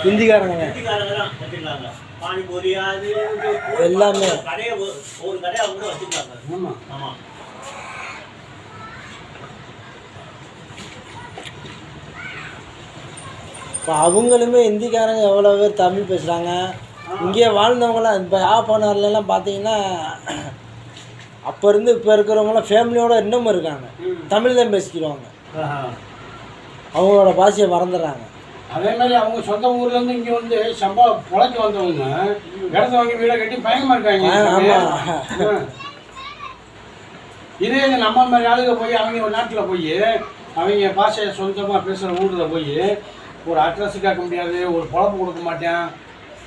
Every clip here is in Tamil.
ஹிந்திக்காரங்க எல்லாமே இப்போ அவங்களுமே ஹிந்திக்காரங்க எவ்வளோ பேர் தமிழ் பேசுகிறாங்க. இங்கே வாழ்ந்தவங்களாம் இப்போ யாழ்ப்பாணம்லாம் பார்த்தீங்கன்னா அப்போ இருந்து இப்போ இருக்கிறவங்களாம் ஃபேமிலியோட இன்னமும் இருக்காங்க. தமிழ் தான் பேசிக்கிடுவாங்க, அவங்களோட பாஷையை மறந்துடுறாங்க. அதே மாதிரி அவங்க சொந்த ஊர்லேருந்து இங்கே வந்து சம்பளம் பொழைச்சி வந்தவங்க இடத்த வாங்கி வீடை கட்டி பயங்கரமாக இருக்காங்க. இதே நம்ம மாதிரி ஆளுங்க போய் அவங்க ஒரு நாட்டில் போய் அவங்க பாஷையை சொந்தமாக பேசுகிற ஊரில் போய் ஒரு அட்ரஸ் கேட்க முடியாது, ஒரு பொழப்பு கொடுக்க மாட்டேன்,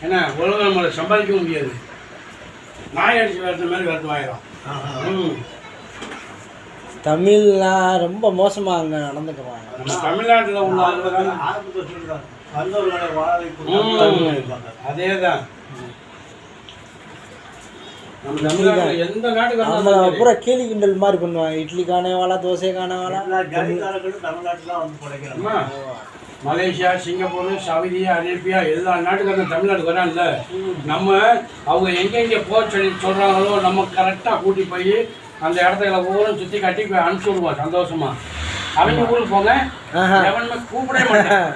ஏன்னா உலகம் நம்மளை சம்பாதிக்க முடியாது. நாய் அடிச்சு வரது மாதிரி வருத்தமாயிடும். தமிழ்லாம் ரொம்ப மோசமாக அங்கே நடந்துக்குவாங்க. நம்ம தமிழ்நாட்டில் உள்ள அதே தான் எந்த நாட்டுக்கு நம்மளை பூரா கேலி கிண்டல் மாதிரி பண்ணுவாங்க. இட்லி காணவாளா, தோசை காணவாளா. மலேசியா, சிங்கப்பூர், சவுதி அரேபியா எல்லா நாட்டுக்காரங்க தமிழ்நாட்டுக்கு வரான்ல. நம்ம அவங்க எங்கெங்கே போக சொல்லி சொல்கிறாங்களோ நம்ம கரெக்டாக கூட்டி போய் அந்த இடத்துல ஊரும் சுற்றி கட்டி போய் அனுப்பிச்சி விடுவோம் சந்தோஷமா. அவங்க ஊருக்கு போங்க, எவனுமே கூப்பிடவே மாட்டேன்.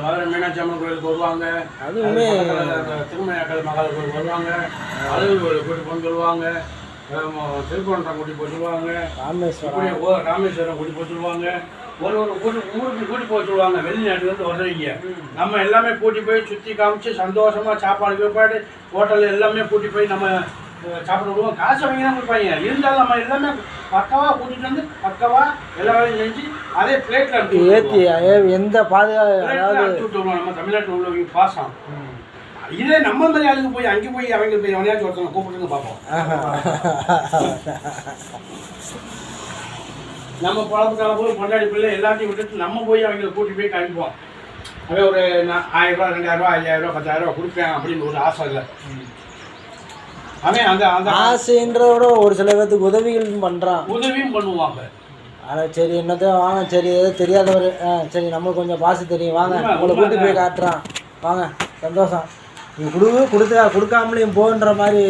மதுரை மீனாட்சி அம்மன் கோயிலுக்கு வருவாங்க, அதுவுமே திருமணியாக்கல் மகால் கோயிலுக்கு வருவாங்க, அலுவல் கோயிலுக்கு கூட்டி போன்னு சொல்லுவாங்க, திருப்பரங்குன்றம் கூட்டி போய் சொல்லுவாங்க, ராமேஸ்வரம் கூட்டி போய் சொல்லுவாங்க, ஒரு ஊருக்கு கூட்டி போய் சொல்லுவாங்க. வெளிநாட்டுலேருந்து வர்றவங்க நம்ம எல்லாமே கூட்டி போய் சுற்றி காமிச்சு சந்தோஷமாக சாப்பாடு கீப்பாடு ஹோட்டல் எல்லாமே கூட்டி போய் நம்ம சாப்பிட விடுவோம். காசு வாங்கி தான் கொடுப்பாங்க. இருந்தாலும் நம்ம எல்லாமே பக்கவாக கூட்டிகிட்டு வந்து பக்கவாக எல்லா வேலையும் செஞ்சு அதே பிளேட்டில் ஏற்றி எந்த பாதுகாப்பு விட்டுருவோம். நம்ம தமிழ்நாட்டில் உள்ளவங்க பாசம். இதே நம்ம மாதிரி ஆளுக்கு போய் அங்கே போய் அவங்க போய் எவனையாச்சும் ஒருத்தவங்க கூப்பிட்டுங்க பார்ப்போம். நம்ம பழப்பக்கால போய் கொண்டாடி பிள்ளை எல்லாத்தையும் விட்டுட்டு நம்ம போய் அவங்களை கூட்டி போய் காமிப்போம். அதே ஒரு 1000 ரூபா, 2000 ரூபா, 5000 ரூபா, 10000 ரூபா கொடுப்பேன் அப்படின்னு ஒரு ஆசை இல்லை. அவன் அந்த அந்த ஆசைன்றதோட ஒரு சில பேர்த்துக்கு உதவிகள் பண்ணுறான், உதவியும் பண்ணுவாங்க. ஆனால் சரி என்னதான் வாங்க, சரி எதோ தெரியாதவர், சரி நம்மளுக்கு கொஞ்சம் பாசு தெரியும், வாங்க உங்களை கூட்டி போய் காட்டுறான், வாங்க சந்தோஷம், நீ கொடுக்காமலையும் போன்ற மாதிரி